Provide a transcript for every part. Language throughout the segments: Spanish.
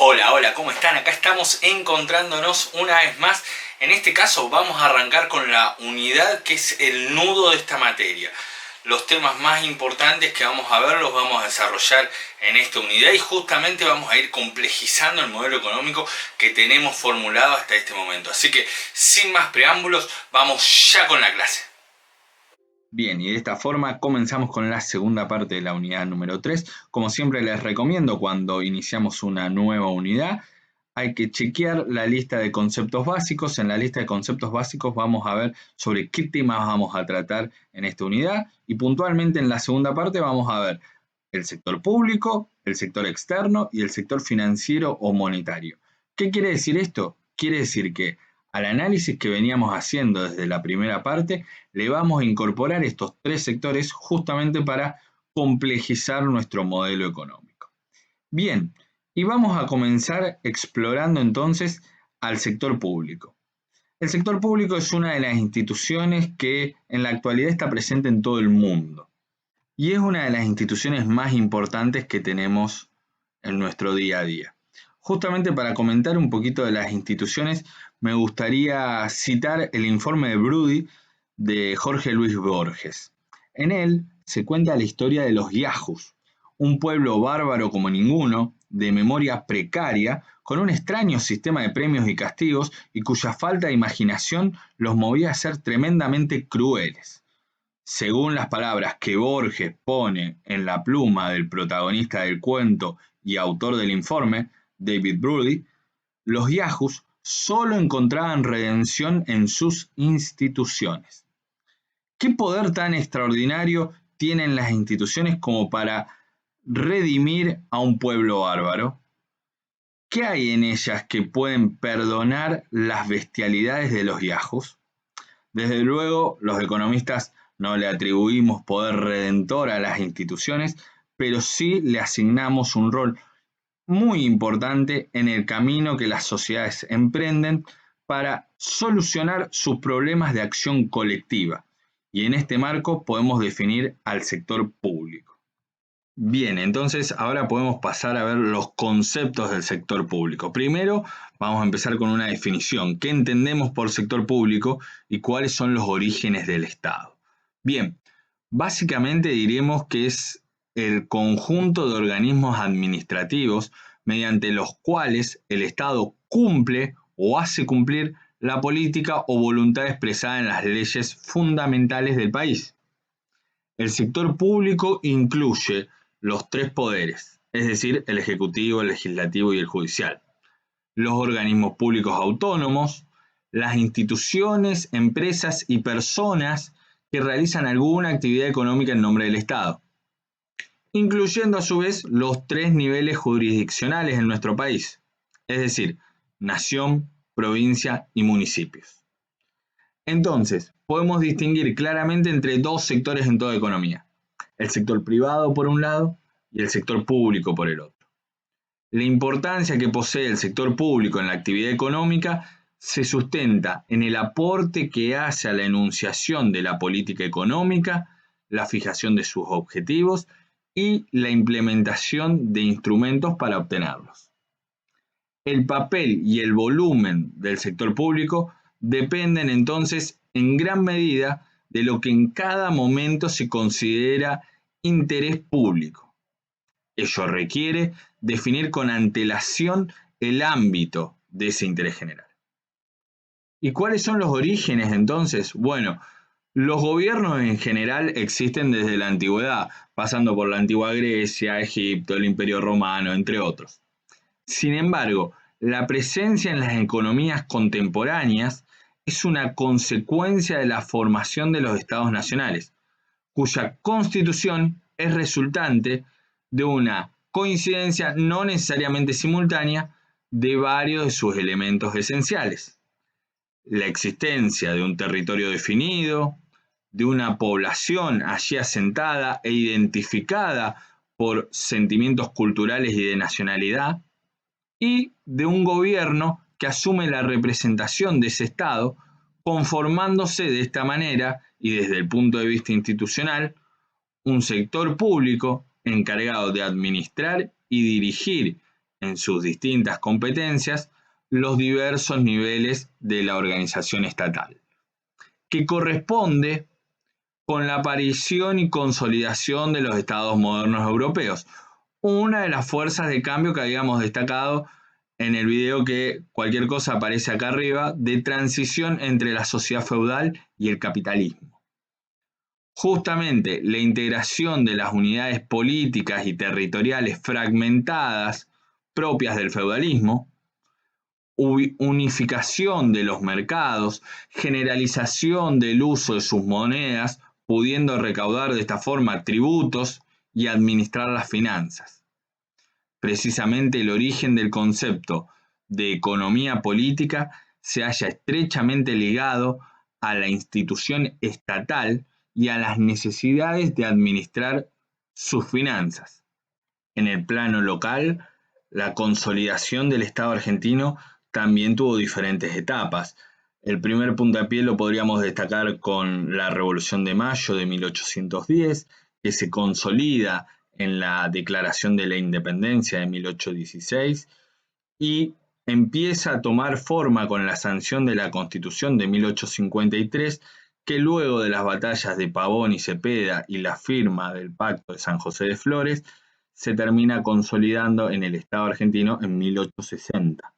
Hola, hola, ¿cómo están? Acá estamos encontrándonos una vez más. En este caso vamos a arrancar con la unidad que es el nudo de esta materia. Los temas más importantes que vamos a ver los vamos a desarrollar en esta unidad y justamente vamos a ir complejizando el modelo económico que tenemos formulado hasta este momento. Así que sin más preámbulos, vamos ya con la clase. Bien, y de esta forma comenzamos con la segunda parte de la unidad número 3. Como siempre les recomiendo cuando iniciamos una nueva unidad, hay que chequear la lista de conceptos básicos. En la lista de conceptos básicos vamos a ver sobre qué temas vamos a tratar en esta unidad y puntualmente en la segunda parte vamos a ver el sector público, el sector externo y el sector financiero o monetario. ¿Qué quiere decir esto? Quiere decir que al análisis que veníamos haciendo desde la primera parte, le vamos a incorporar estos tres sectores justamente para complejizar nuestro modelo económico. Bien, y vamos a comenzar explorando entonces al sector público. El sector público es una de las instituciones que en la actualidad está presente en todo el mundo y es una de las instituciones más importantes que tenemos en nuestro día a día. Justamente para comentar un poquito de las instituciones, me gustaría citar el informe de Brody de Jorge Luis Borges. En él se cuenta la historia de los yajus, un pueblo bárbaro como ninguno, de memoria precaria, con un extraño sistema de premios y castigos y cuya falta de imaginación los movía a ser tremendamente crueles. Según las palabras que Borges pone en la pluma del protagonista del cuento y autor del informe, David Brody, los yajus solo encontraban redención en sus instituciones. ¿Qué poder tan extraordinario tienen las instituciones como para redimir a un pueblo bárbaro? ¿Qué hay en ellas que pueden perdonar las bestialidades de los yajus? Desde luego, los economistas no le atribuimos poder redentor a las instituciones, pero sí le asignamos un rol muy importante en el camino que las sociedades emprenden para solucionar sus problemas de acción colectiva. Y en este marco podemos definir al sector público. Bien, entonces ahora podemos pasar a ver los conceptos del sector público. Primero, vamos a empezar con una definición. ¿Qué entendemos por sector público y cuáles son los orígenes del Estado? Bien, básicamente diremos que es el conjunto de organismos administrativos mediante los cuales el Estado cumple o hace cumplir la política o voluntad expresada en las leyes fundamentales del país. El sector público incluye los tres poderes, es decir, el ejecutivo, el legislativo y el judicial, los organismos públicos autónomos, las instituciones, empresas y personas que realizan alguna actividad económica en nombre del Estado, incluyendo a su vez los tres niveles jurisdiccionales en nuestro país, es decir, nación, provincia y municipios. Entonces, podemos distinguir claramente entre dos sectores en toda economía: el sector privado por un lado y el sector público por el otro. La importancia que posee el sector público en la actividad económica se sustenta en el aporte que hace a la enunciación de la política económica, la fijación de sus objetivos y la implementación de instrumentos para obtenerlos. El papel y el volumen del sector público dependen entonces en gran medida de lo que en cada momento se considera interés público. Ello requiere definir con antelación el ámbito de ese interés general. ¿Y cuáles son los orígenes entonces? Bueno, los gobiernos en general existen desde la antigüedad, pasando por la antigua Grecia, Egipto, el Imperio Romano, entre otros. Sin embargo, la presencia en las economías contemporáneas es una consecuencia de la formación de los estados nacionales, cuya constitución es resultante de una coincidencia no necesariamente simultánea de varios de sus elementos esenciales: la existencia de un territorio definido, de una población allí asentada e identificada por sentimientos culturales y de nacionalidad, y de un gobierno que asume la representación de ese Estado, conformándose de esta manera y desde el punto de vista institucional un sector público encargado de administrar y dirigir en sus distintas competencias los diversos niveles de la organización estatal, que corresponde con la aparición y consolidación de los estados modernos europeos, una de las fuerzas de cambio que habíamos destacado en el video que cualquier cosa aparece acá arriba, de transición entre la sociedad feudal y el capitalismo. Justamente la integración de las unidades políticas y territoriales fragmentadas propias del feudalismo, unificación de los mercados, generalización del uso de sus monedas, pudiendo recaudar de esta forma tributos y administrar las finanzas. Precisamente el origen del concepto de economía política se halla estrechamente ligado a la institución estatal y a las necesidades de administrar sus finanzas. En el plano local, la consolidación del Estado argentino también tuvo diferentes etapas. El primer puntapié lo podríamos destacar con la Revolución de Mayo de 1810, que se consolida en la Declaración de la Independencia de 1816 y empieza a tomar forma con la sanción de la Constitución de 1853, que luego de las batallas de Pavón y Cepeda y la firma del Pacto de San José de Flores, se termina consolidando en el Estado argentino en 1860.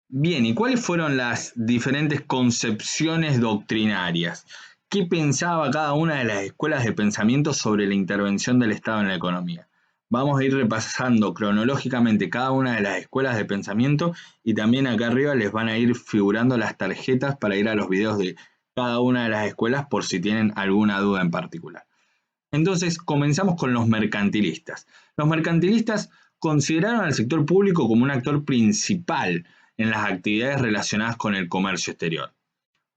Bien, ¿y cuáles fueron las diferentes concepciones doctrinarias? ¿Qué pensaba cada una de las escuelas de pensamiento sobre la intervención del Estado en la economía? Vamos a ir repasando cronológicamente cada una de las escuelas de pensamiento y también acá arriba les van a ir figurando las tarjetas para ir a los videos de cada una de las escuelas por si tienen alguna duda en particular. Entonces, comenzamos con los mercantilistas. Los mercantilistas consideraron al sector público como un actor principal en las actividades relacionadas con el comercio exterior.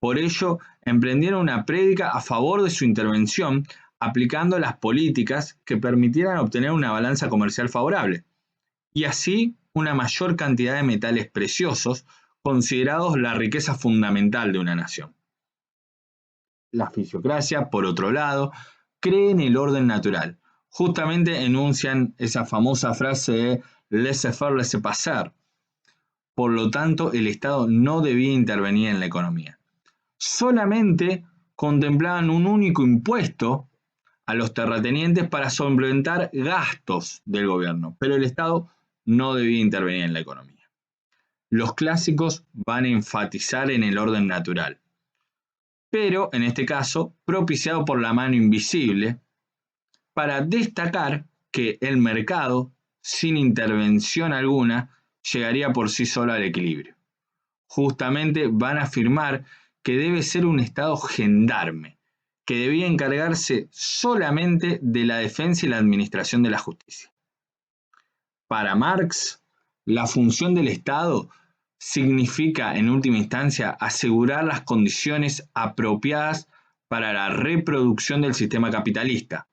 Por ello, emprendieron una prédica a favor de su intervención, aplicando las políticas que permitieran obtener una balanza comercial favorable, y así una mayor cantidad de metales preciosos, considerados la riqueza fundamental de una nación. La fisiocracia, por otro lado, cree en el orden natural. Justamente enuncian esa famosa frase de laissez-faire, laissez-passer. Por lo tanto, el Estado no debía intervenir en la economía. Solamente contemplaban un único impuesto a los terratenientes para solventar gastos del gobierno, pero el Estado no debía intervenir en la economía. Los clásicos van a enfatizar en el orden natural, pero en este caso propiciado por la mano invisible, para destacar que el mercado, sin intervención alguna, llegaría por sí solo al equilibrio. Justamente van a afirmar que debe ser un Estado gendarme, que debía encargarse solamente de la defensa y la administración de la justicia. Para Marx, la función del Estado significa, en última instancia, asegurar las condiciones apropiadas para la reproducción del sistema capitalista.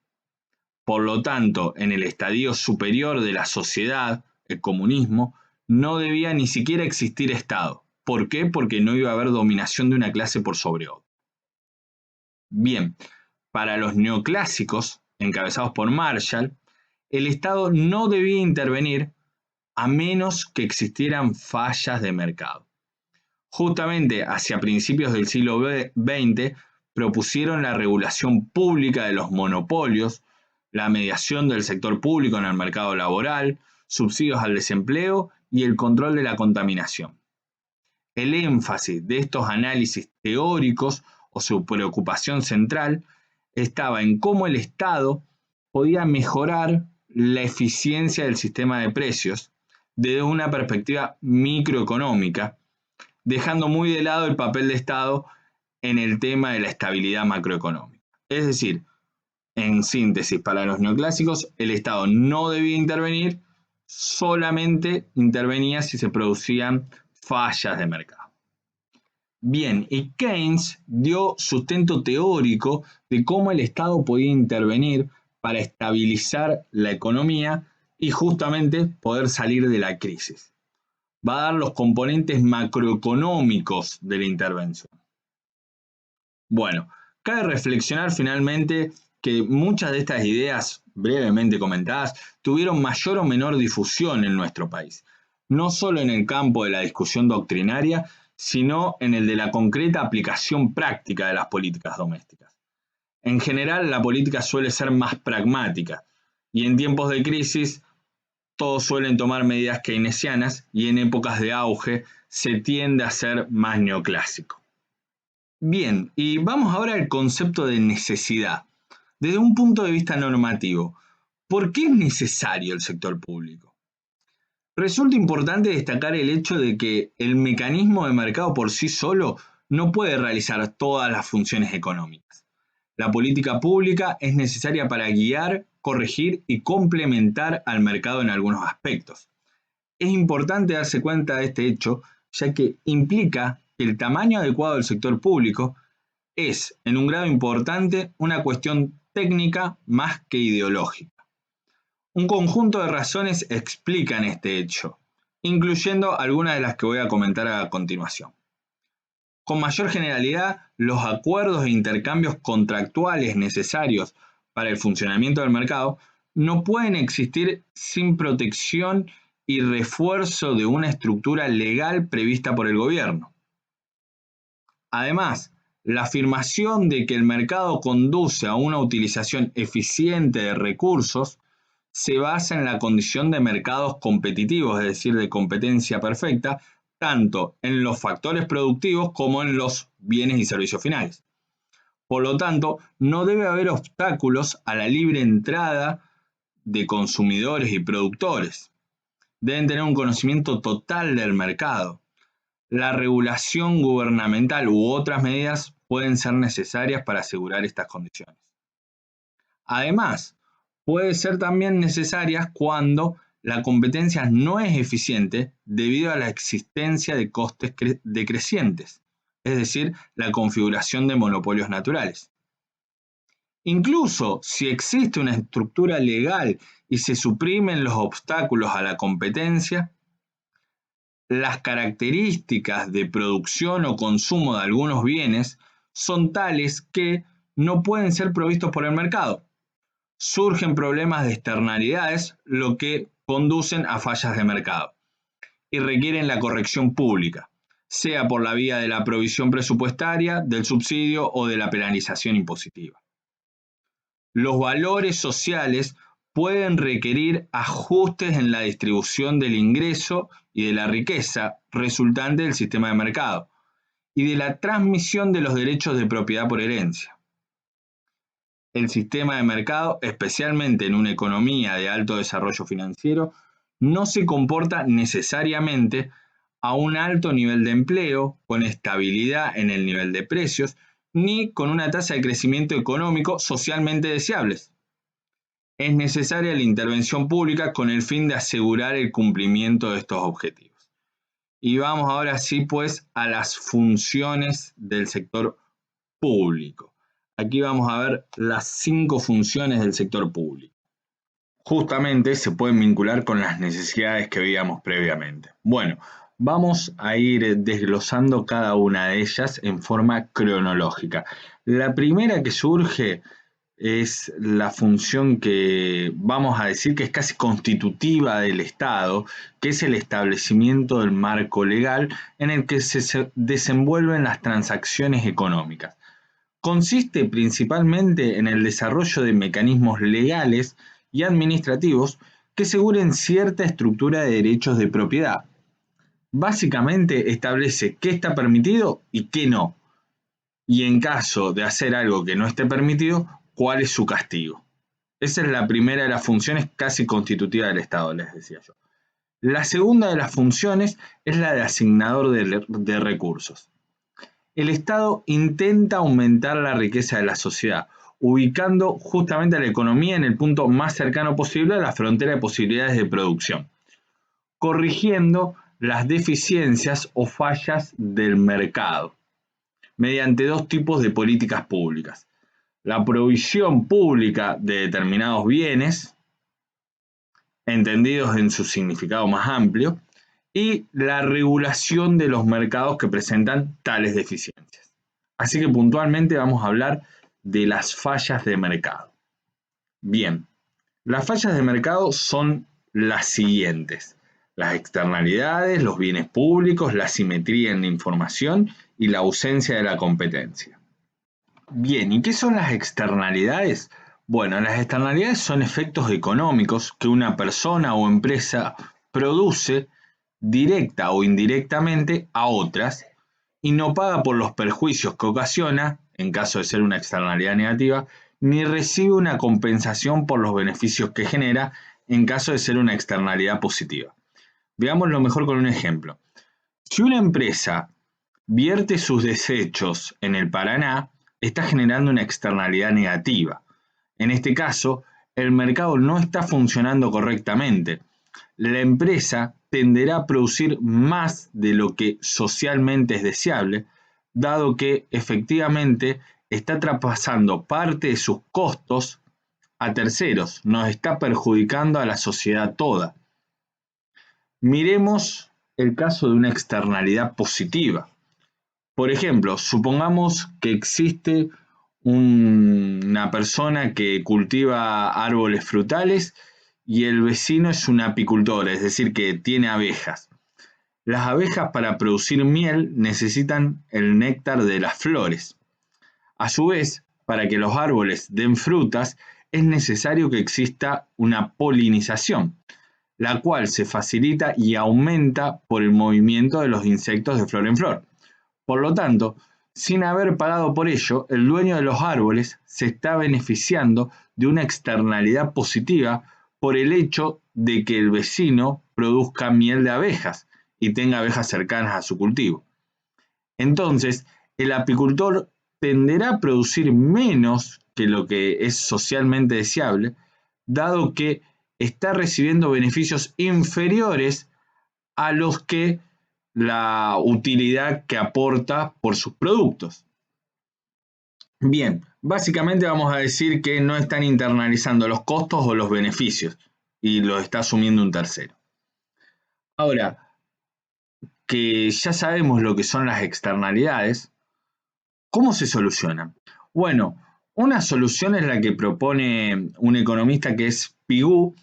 Por lo tanto, en el estadio superior de la sociedad, el comunismo, no debía ni siquiera existir Estado. ¿Por qué? Porque no iba a haber dominación de una clase por sobre otra. Bien, para los neoclásicos, encabezados por Marshall, el Estado no debía intervenir a menos que existieran fallas de mercado. Justamente hacia principios del siglo XX propusieron la regulación pública de los monopolios, la mediación del sector público en el mercado laboral, subsidios al desempleo y el control de la contaminación. El énfasis de estos análisis teóricos o su preocupación central estaba en cómo el Estado podía mejorar la eficiencia del sistema de precios desde una perspectiva microeconómica, dejando muy de lado el papel de Estado en el tema de la estabilidad macroeconómica. Es decir, en síntesis, para los neoclásicos, el Estado no debía intervenir, solamente intervenía si se producían fallas de mercado. Bien, y Keynes dio sustento teórico de cómo el Estado podía intervenir para estabilizar la economía y justamente poder salir de la crisis. Va a dar los componentes macroeconómicos de la intervención. Bueno, cabe reflexionar finalmente que muchas de estas ideas, brevemente comentadas, tuvieron mayor o menor difusión en nuestro país, no solo en el campo de la discusión doctrinaria, sino en el de la concreta aplicación práctica de las políticas domésticas. En general, la política suele ser más pragmática, y en tiempos de crisis, todos suelen tomar medidas keynesianas, y en épocas de auge se tiende a ser más neoclásico. Bien, y vamos ahora al concepto de necesidad. Desde un punto de vista normativo, ¿por qué es necesario el sector público? Resulta importante destacar el hecho de que el mecanismo de mercado por sí solo no puede realizar todas las funciones económicas. La política pública es necesaria para guiar, corregir y complementar al mercado en algunos aspectos. Es importante darse cuenta de este hecho, ya que implica que el tamaño adecuado del sector público es, en un grado importante, una cuestión técnica más que ideológica. Un conjunto de razones explican este hecho, incluyendo algunas de las que voy a comentar a continuación. Con mayor generalidad, los acuerdos e intercambios contractuales necesarios para el funcionamiento del mercado no pueden existir sin protección y refuerzo de una estructura legal prevista por el gobierno. Además, la afirmación de que el mercado conduce a una utilización eficiente de recursos se basa en la condición de mercados competitivos, es decir, de competencia perfecta, tanto en los factores productivos como en los bienes y servicios finales. Por lo tanto, no debe haber obstáculos a la libre entrada de consumidores y productores. Deben tener un conocimiento total del mercado. La regulación gubernamental u otras medidas pueden ser necesarias para asegurar estas condiciones. Además, puede ser también necesarias cuando la competencia no es eficiente debido a la existencia de costes decrecientes, es decir, la configuración de monopolios naturales. Incluso si existe una estructura legal y se suprimen los obstáculos a la competencia, las características de producción o consumo de algunos bienes son tales que no pueden ser provistos por el mercado. Surgen problemas de externalidades, lo que conducen a fallas de mercado y requieren la corrección pública, sea por la vía de la provisión presupuestaria, del subsidio o de la penalización impositiva. Los valores sociales pueden requerir ajustes en la distribución del ingreso y de la riqueza resultante del sistema de mercado y de la transmisión de los derechos de propiedad por herencia. El sistema de mercado, especialmente en una economía de alto desarrollo financiero, no se comporta necesariamente a un alto nivel de empleo, con estabilidad en el nivel de precios, ni con una tasa de crecimiento económico socialmente deseables. Es necesaria la intervención pública con el fin de asegurar el cumplimiento de estos objetivos. Y vamos ahora sí pues a las funciones del sector público. Aquí vamos a ver las 5 funciones del sector público. Justamente se pueden vincular con las necesidades que veíamos previamente. Bueno, vamos a ir desglosando cada una de ellas en forma cronológica. La primera que surge es la función que vamos a decir que es casi constitutiva del Estado, que es el establecimiento del marco legal en el que se desenvuelven las transacciones económicas. Consiste principalmente en el desarrollo de mecanismos legales y administrativos que aseguren cierta estructura de derechos de propiedad. Básicamente establece qué está permitido y qué no, y en caso de hacer algo que no esté permitido, cuál es su castigo. Esa es la primera de las funciones casi constitutiva del Estado, les decía yo. La segunda de las funciones es la de asignador de recursos. El Estado intenta aumentar la riqueza de la sociedad, ubicando justamente a la economía en el punto más cercano posible a la frontera de posibilidades de producción, corrigiendo las deficiencias o fallas del mercado, mediante 2 tipos de políticas públicas: la provisión pública de determinados bienes, entendidos en su significado más amplio, y la regulación de los mercados que presentan tales deficiencias. Así que puntualmente vamos a hablar de las fallas de mercado. Bien, las fallas de mercado son las siguientes: las externalidades, los bienes públicos, la simetría en la información y la ausencia de la competencia. Bien, ¿y qué son las externalidades? Bueno, las externalidades son efectos económicos que una persona o empresa produce directa o indirectamente a otras y no paga por los perjuicios que ocasiona, en caso de ser una externalidad negativa, ni recibe una compensación por los beneficios que genera, en caso de ser una externalidad positiva. Veámoslo mejor con un ejemplo. Si una empresa vierte sus desechos en el Paraná, está generando una externalidad negativa. En este caso, el mercado no está funcionando correctamente. La empresa tenderá a producir más de lo que socialmente es deseable, dado que efectivamente está traspasando parte de sus costos a terceros, nos está perjudicando a la sociedad toda. Miremos el caso de una externalidad positiva. Por ejemplo, supongamos que existe una persona que cultiva árboles frutales y el vecino es un apicultor, es decir, que tiene abejas. Las abejas para producir miel necesitan el néctar de las flores. A su vez, para que los árboles den frutas, es necesario que exista una polinización, la cual se facilita y aumenta por el movimiento de los insectos de flor en flor. Por lo tanto, sin haber pagado por ello, el dueño de los árboles se está beneficiando de una externalidad positiva por el hecho de que el vecino produzca miel de abejas y tenga abejas cercanas a su cultivo. Entonces, el apicultor tenderá a producir menos que lo que es socialmente deseable, dado que está recibiendo beneficios inferiores a los que la utilidad que aporta por sus productos. Bien, básicamente vamos a decir que no están internalizando los costos o los beneficios y los está asumiendo un tercero. Ahora, que ya sabemos lo que son las externalidades, ¿cómo se solucionan? Bueno, una solución es la que propone un economista que es Pigou,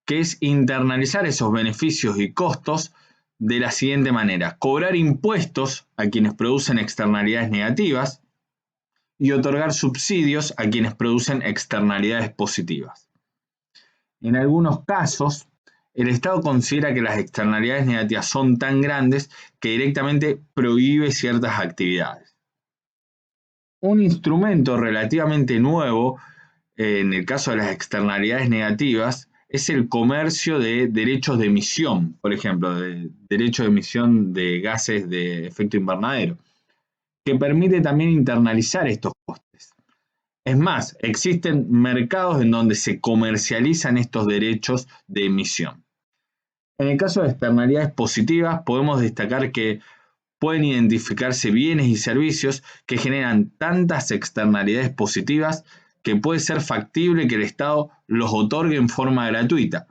que es internalizar esos beneficios y costos de la siguiente manera: cobrar impuestos a quienes producen externalidades negativas y otorgar subsidios a quienes producen externalidades positivas. En algunos casos, el Estado considera que las externalidades negativas son tan grandes que directamente prohíbe ciertas actividades. Un instrumento relativamente nuevo, en el caso de las externalidades negativas, es el comercio de derechos de emisión, por ejemplo, de derechos de emisión de gases de efecto invernadero, que permite también internalizar estos costes. Es más, existen mercados en donde se comercializan estos derechos de emisión. En el caso de externalidades positivas, podemos destacar que pueden identificarse bienes y servicios que generan tantas externalidades positivas que puede ser factible que el Estado los otorgue en forma gratuita,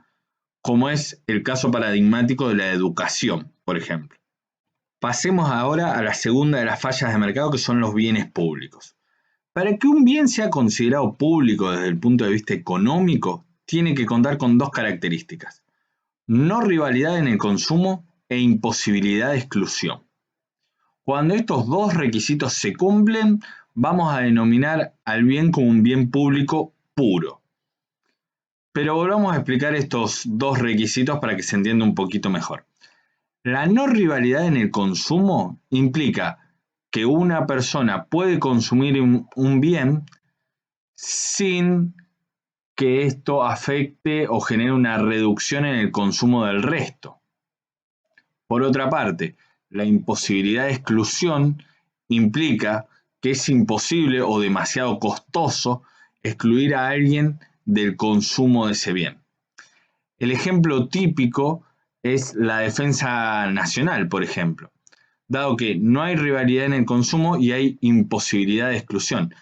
como es el caso paradigmático de la educación, por ejemplo. Pasemos ahora a la segunda de las fallas de mercado, que son los bienes públicos. Para que un bien sea considerado público desde el punto de vista económico, tiene que contar con dos características: no rivalidad en el consumo e imposibilidad de exclusión. Cuando estos dos requisitos se cumplen, vamos a denominar al bien como un bien público puro. Pero volvamos a explicar estos dos requisitos para que se entienda un poquito mejor. La no rivalidad en el consumo implica que una persona puede consumir un bien sin que esto afecte o genere una reducción en el consumo del resto. Por otra parte, la imposibilidad de exclusión implica que es imposible o demasiado costoso excluir a alguien del consumo de ese bien. El ejemplo típico es la defensa nacional, por ejemplo, dado que no hay rivalidad en el consumo y hay imposibilidad de exclusión.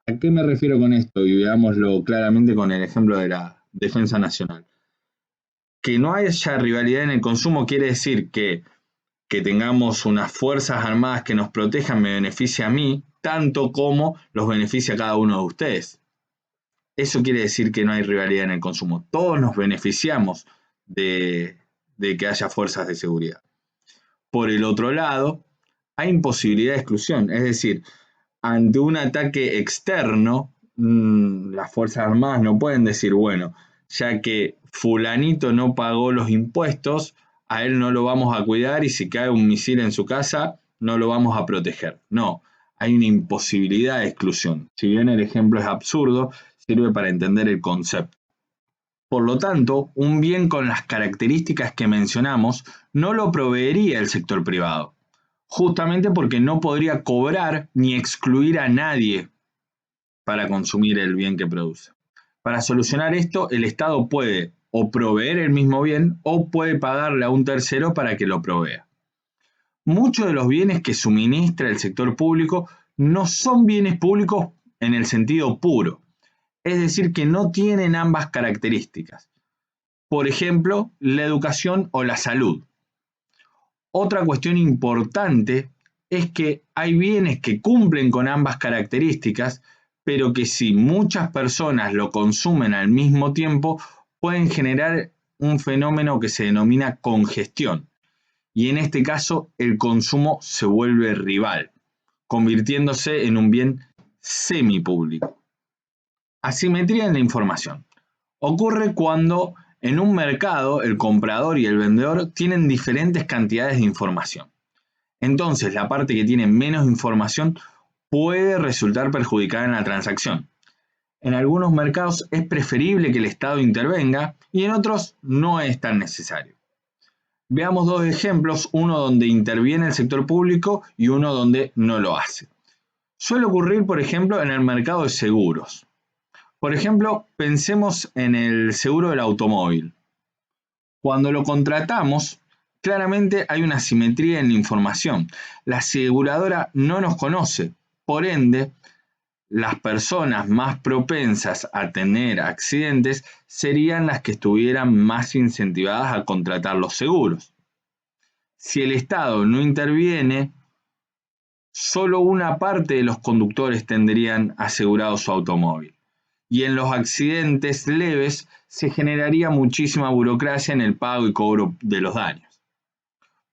¿A qué me refiero con esto? Y veámoslo claramente con el ejemplo de la defensa nacional. Que no haya rivalidad en el consumo quiere decir que tengamos unas fuerzas armadas que nos protejan me beneficia a mí, tanto como los beneficia a cada uno de ustedes. Eso quiere decir que no hay rivalidad en el consumo. Todos nos beneficiamos de que haya fuerzas de seguridad. Por el otro lado, hay imposibilidad de exclusión, es decir, ante un ataque externo, las Fuerzas Armadas no pueden decir, bueno, ya que fulanito no pagó los impuestos, a él no lo vamos a cuidar y si cae un misil en su casa, no lo vamos a proteger. No, hay una imposibilidad de exclusión. Si bien el ejemplo es absurdo, sirve para entender el concepto. Por lo tanto, un bien con las características que mencionamos no lo proveería el sector privado, justamente porque no podría cobrar ni excluir a nadie para consumir el bien que produce. Para solucionar esto, el Estado puede o proveer el mismo bien o puede pagarle a un tercero para que lo provea. Muchos de los bienes que suministra el sector público no son bienes públicos en el sentido puro, es decir, que no tienen ambas características. Por ejemplo, la educación o la salud. Otra cuestión importante es que hay bienes que cumplen con ambas características, pero que si muchas personas lo consumen al mismo tiempo, pueden generar un fenómeno que se denomina congestión. Y en este caso, el consumo se vuelve rival, convirtiéndose en un bien semipúblico. Asimetría en la información. Ocurre cuando en un mercado el comprador y el vendedor tienen diferentes cantidades de información. Entonces, la parte que tiene menos información puede resultar perjudicada en la transacción. En algunos mercados es preferible que el Estado intervenga y en otros no es tan necesario. Veamos dos ejemplos, uno donde interviene el sector público y uno donde no lo hace. Suele ocurrir, por ejemplo, en el mercado de seguros. Por ejemplo, pensemos en el seguro del automóvil. Cuando lo contratamos, claramente hay una asimetría en la información. La aseguradora no nos conoce, por ende, las personas más propensas a tener accidentes serían las que estuvieran más incentivadas a contratar los seguros. Si el Estado no interviene, solo una parte de los conductores tendrían asegurado su automóvil. Y en los accidentes leves se generaría muchísima burocracia en el pago y cobro de los daños.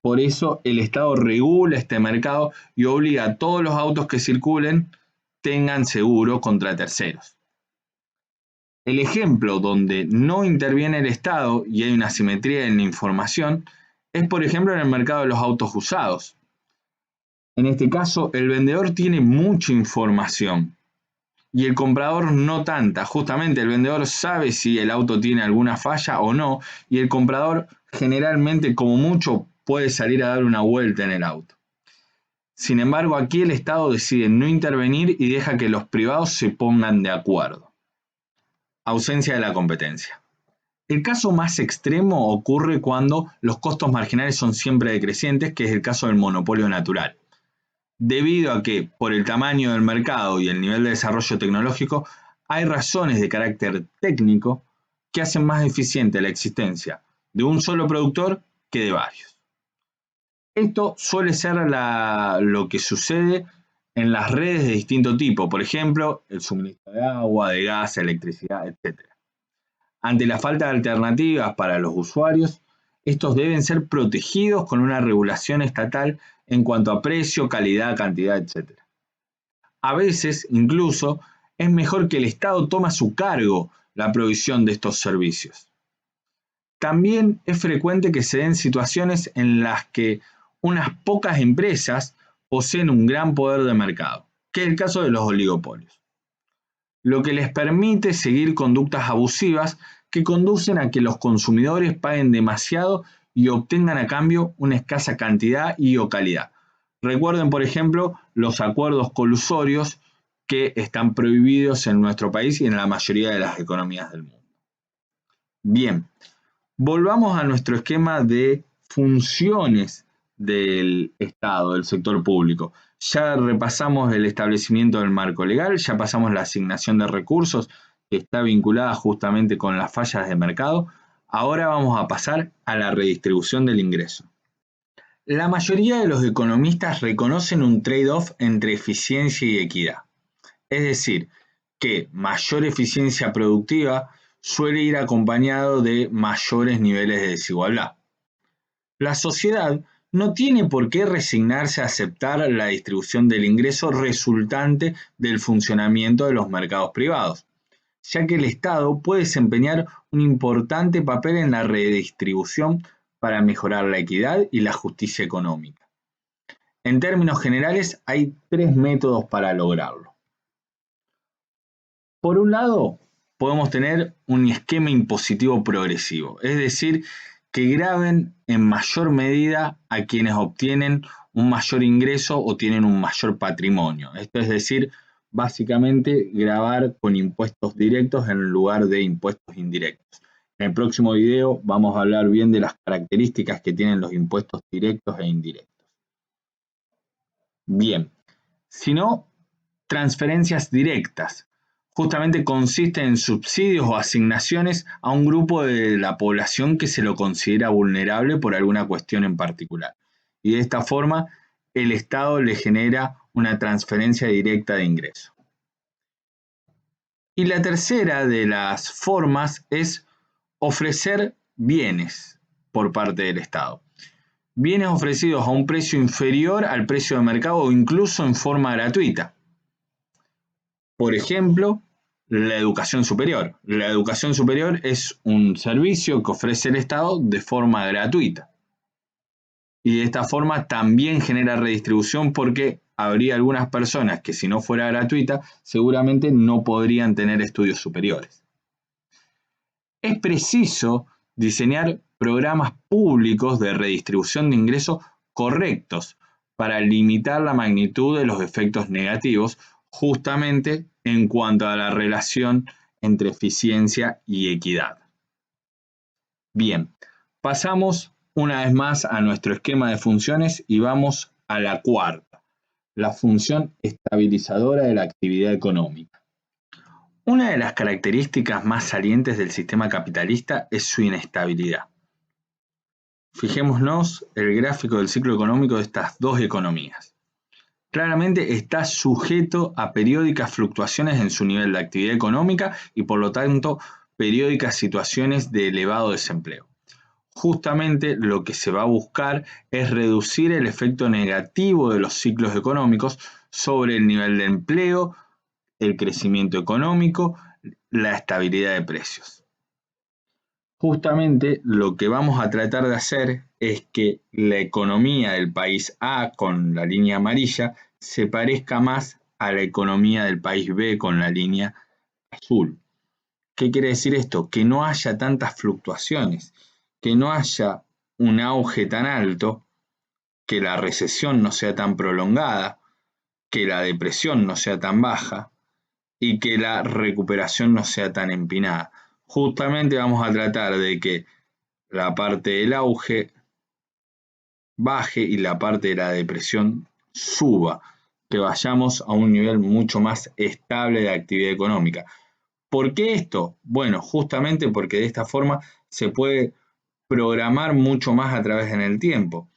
Por eso el Estado regula este mercado y obliga a todos los autos que circulen tengan seguro contra terceros. El ejemplo donde no interviene el Estado y hay una asimetría en la información es, por ejemplo, en el mercado de los autos usados. En este caso, el vendedor tiene mucha información y el comprador no tanta. Justamente el vendedor sabe si el auto tiene alguna falla o no y el comprador generalmente como mucho puede salir a dar una vuelta en el auto. Sin embargo, aquí el Estado decide no intervenir y deja que los privados se pongan de acuerdo. Ausencia de la competencia. El caso más extremo ocurre cuando los costos marginales son siempre decrecientes, que es el caso del monopolio natural. Debido a que, por el tamaño del mercado y el nivel de desarrollo tecnológico, hay razones de carácter técnico que hacen más eficiente la existencia de un solo productor que de varios. Esto suele ser lo que sucede en las redes de distinto tipo, por ejemplo, el suministro de agua, de gas, electricidad, etc. Ante la falta de alternativas para los usuarios, estos deben ser protegidos con una regulación estatal en cuanto a precio, calidad, cantidad, etc. A veces, incluso, es mejor que el Estado tome a su cargo la provisión de estos servicios. También es frecuente que se den situaciones en las que unas pocas empresas poseen un gran poder de mercado, que es el caso de los oligopolios, lo que les permite seguir conductas abusivas que conducen a que los consumidores paguen demasiado y obtengan a cambio una escasa cantidad y o calidad. Recuerden, por ejemplo, los acuerdos colusorios que están prohibidos en nuestro país y en la mayoría de las economías del mundo. Bien, volvamos a nuestro esquema de funciones del Estado, del sector público. Ya repasamos el establecimiento del marco legal, ya pasamos la asignación de recursos, que está vinculada justamente con las fallas de mercado. Ahora vamos a pasar a la redistribución del ingreso. La mayoría de los economistas reconocen un trade-off entre eficiencia y equidad. Es decir, que mayor eficiencia productiva suele ir acompañado de mayores niveles de desigualdad. La sociedad no tiene por qué resignarse a aceptar la distribución del ingreso resultante del funcionamiento de los mercados privados, ya que el Estado puede desempeñar un importante papel en la redistribución para mejorar la equidad y la justicia económica. En términos generales, hay tres métodos para lograrlo. Por un lado, podemos tener un esquema impositivo progresivo, es decir, que graven en mayor medida a quienes obtienen un mayor ingreso o tienen un mayor patrimonio. Esto es decir, básicamente gravar con impuestos directos en lugar de impuestos indirectos. En el próximo video vamos a hablar bien de las características que tienen los impuestos directos e indirectos. Bien, si no, transferencias directas. Justamente consiste en subsidios o asignaciones a un grupo de la población que se lo considera vulnerable por alguna cuestión en particular. Y de esta forma, el Estado le genera una transferencia directa de ingreso. Y la tercera de las formas es ofrecer bienes por parte del Estado. Bienes ofrecidos a un precio inferior al precio de mercado o incluso en forma gratuita. Por ejemplo, la educación superior. La educación superior es un servicio que ofrece el Estado de forma gratuita. Y de esta forma también genera redistribución porque habría algunas personas que si no fuera gratuita seguramente no podrían tener estudios superiores. Es preciso diseñar programas públicos de redistribución de ingresos correctos para limitar la magnitud de los efectos negativos justamente en cuanto a la relación entre eficiencia y equidad. Bien, pasamos una vez más a nuestro esquema de funciones y vamos a la cuarta, la función estabilizadora de la actividad económica. Una de las características más salientes del sistema capitalista es su inestabilidad. Fijémonos el gráfico del ciclo económico de estas dos economías. Claramente está sujeto a periódicas fluctuaciones en su nivel de actividad económica y por lo tanto periódicas situaciones de elevado desempleo. Justamente lo que se va a buscar es reducir el efecto negativo de los ciclos económicos sobre el nivel de empleo, el crecimiento económico, la estabilidad de precios. Justamente lo que vamos a tratar de hacer es que la economía del país A con la línea amarilla se parezca más a la economía del país B con la línea azul. ¿Qué quiere decir esto? Que no haya tantas fluctuaciones, que no haya un auge tan alto, que la recesión no sea tan prolongada, que la depresión no sea tan baja y que la recuperación no sea tan empinada. Justamente vamos a tratar de que la parte del auge baje y la parte de la depresión suba, que vayamos a un nivel mucho más estable de actividad económica. ¿Por qué esto? Bueno, justamente porque de esta forma se puede programar mucho más a través en el tiempo.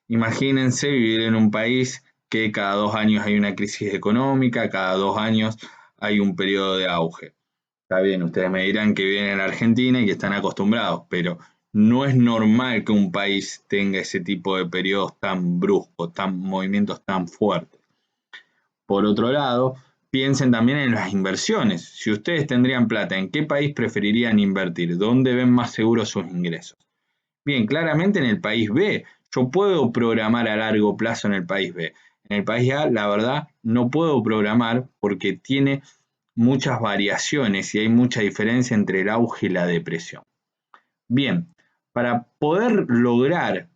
Imagínense vivir en un país que cada 2 años hay una crisis económica, cada 2 años hay un periodo de auge. Está bien, ustedes me dirán que viven en Argentina y que están acostumbrados, pero no es normal que un país tenga ese tipo de periodos tan bruscos, movimientos tan fuertes. Por otro lado, piensen también en las inversiones. Si ustedes tendrían plata, ¿en qué país preferirían invertir? ¿Dónde ven más seguros sus ingresos? Bien, claramente en el país B. Yo puedo programar a largo plazo en el país B. En el país A, la verdad, no puedo programar porque tiene muchas variaciones y hay mucha diferencia entre el auge y la depresión. Bien, para poder lograr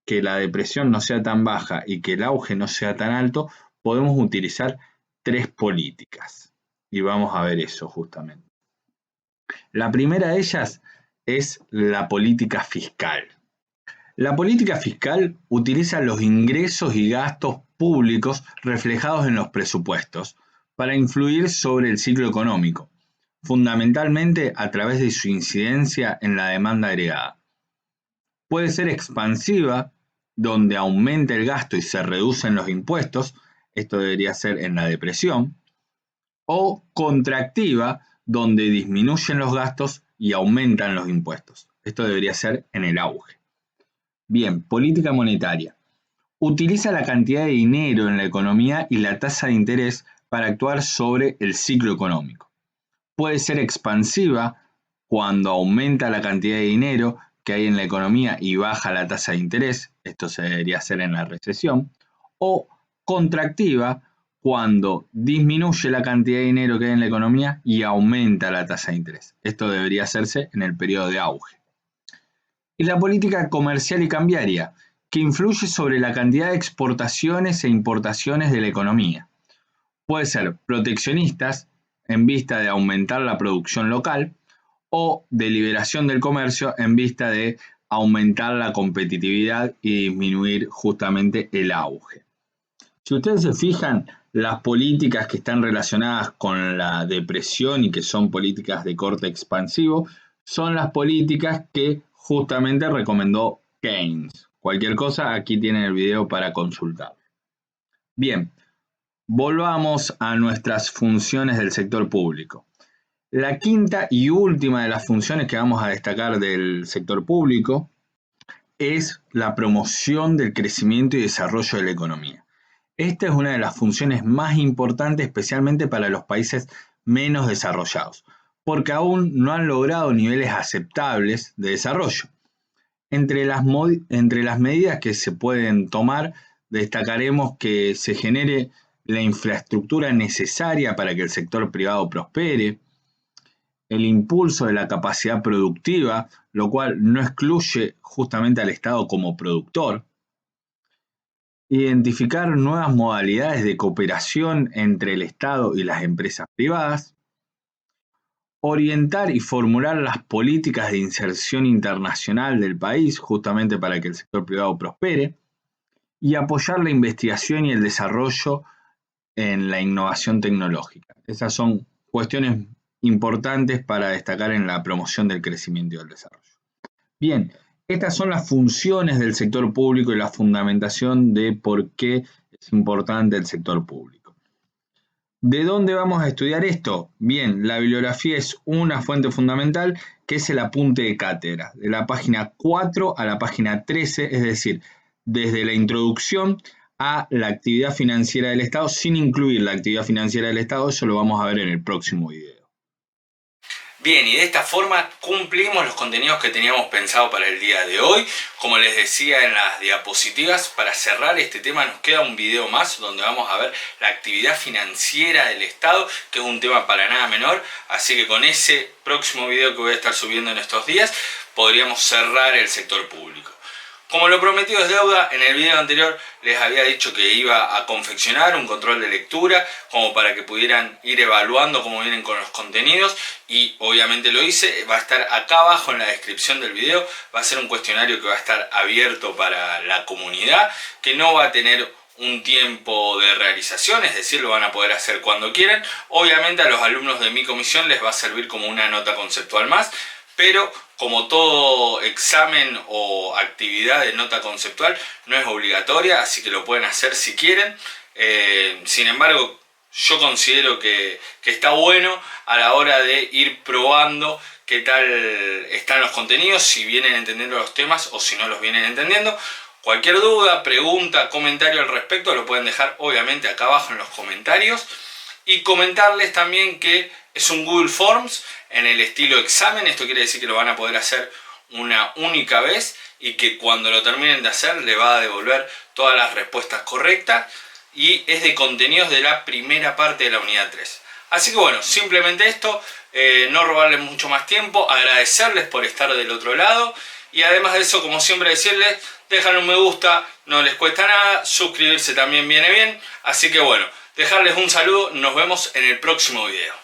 que la depresión no sea tan baja y que el auge no sea tan alto, podemos utilizar tres políticas. Y vamos a ver eso justamente. La primera de ellas es la política fiscal. La política fiscal utiliza los ingresos y gastos públicos reflejados en los presupuestos para influir sobre el ciclo económico, fundamentalmente a través de su incidencia en la demanda agregada. Puede ser expansiva, donde aumenta el gasto y se reducen los impuestos, esto debería ser en la depresión, o contractiva, donde disminuyen los gastos y aumentan los impuestos. Esto debería ser en el auge. Bien, política monetaria. Utiliza la cantidad de dinero en la economía y la tasa de interés para actuar sobre el ciclo económico. Puede ser expansiva cuando aumenta la cantidad de dinero que hay en la economía y baja la tasa de interés, esto se debería hacer en la recesión, o contractiva cuando disminuye la cantidad de dinero que hay en la economía y aumenta la tasa de interés. Esto debería hacerse en el periodo de auge. Y la política comercial y cambiaria, que influye sobre la cantidad de exportaciones e importaciones de la economía. Puede ser proteccionistas en vista de aumentar la producción local o de liberación del comercio en vista de aumentar la competitividad y disminuir justamente el auge. Si ustedes se fijan, las políticas que están relacionadas con la depresión y que son políticas de corte expansivo son las políticas que justamente recomendó Keynes. Cualquier cosa, aquí tienen el video para consultar. Bien, volvamos a nuestras funciones del sector público. La quinta y última de las funciones que vamos a destacar del sector público es la promoción del crecimiento y desarrollo de la economía. Esta es una de las funciones más importantes, especialmente para los países menos desarrollados, porque aún no han logrado niveles aceptables de desarrollo. Entre las medidas que se pueden tomar, destacaremos que se genere la infraestructura necesaria para que el sector privado prospere, el impulso de la capacidad productiva, lo cual no excluye justamente al Estado como productor, identificar nuevas modalidades de cooperación entre el Estado y las empresas privadas, orientar y formular las políticas de inserción internacional del país justamente para que el sector privado prospere y apoyar la investigación y el desarrollo en la innovación tecnológica. Esas son cuestiones importantes para destacar en la promoción del crecimiento y del desarrollo. Bien, estas son las funciones del sector público y la fundamentación de por qué es importante el sector público. ¿De dónde vamos a estudiar esto? Bien, la bibliografía es una fuente fundamental que es el apunte de cátedra, de la página 4 a la página 13, es decir, desde la introducción a la actividad financiera del Estado, sin incluir la actividad financiera del Estado, eso lo vamos a ver en el próximo video. Bien, y de esta forma cumplimos los contenidos que teníamos pensado para el día de hoy. Como les decía en las diapositivas, para cerrar este tema nos queda un video más donde vamos a ver la actividad financiera del Estado, que es un tema para nada menor. Así que con ese próximo video que voy a estar subiendo en estos días, podríamos cerrar el sector público. Como lo prometido es deuda, en el video anterior les había dicho que iba a confeccionar un control de lectura como para que pudieran ir evaluando cómo vienen con los contenidos y obviamente lo hice. Va a estar acá abajo en la descripción del video, va a ser un cuestionario que va a estar abierto para la comunidad, que no va a tener un tiempo de realización, es decir, lo van a poder hacer cuando quieran. Obviamente a los alumnos de mi comisión les va a servir como una nota conceptual más, pero como todo examen o actividad de nota conceptual no es obligatoria, así que lo pueden hacer si quieren. Sin embargo, yo considero que está bueno a la hora de ir probando qué tal están los contenidos, si vienen entendiendo los temas o si no los vienen entendiendo. Cualquier duda, pregunta, comentario al respecto lo pueden dejar obviamente acá abajo en los comentarios. Y comentarles también que es un Google Forms en el estilo examen. Esto quiere decir que lo van a poder hacer una única vez y que cuando lo terminen de hacer le va a devolver todas las respuestas correctas. Y es de contenidos de la primera parte de la unidad 3. Así que bueno, simplemente esto, no robarles mucho más tiempo, agradecerles por estar del otro lado. Y además de eso, como siempre decirles, dejar un me gusta, no les cuesta nada, suscribirse también viene bien. Así que bueno, dejarles un saludo, nos vemos en el próximo video.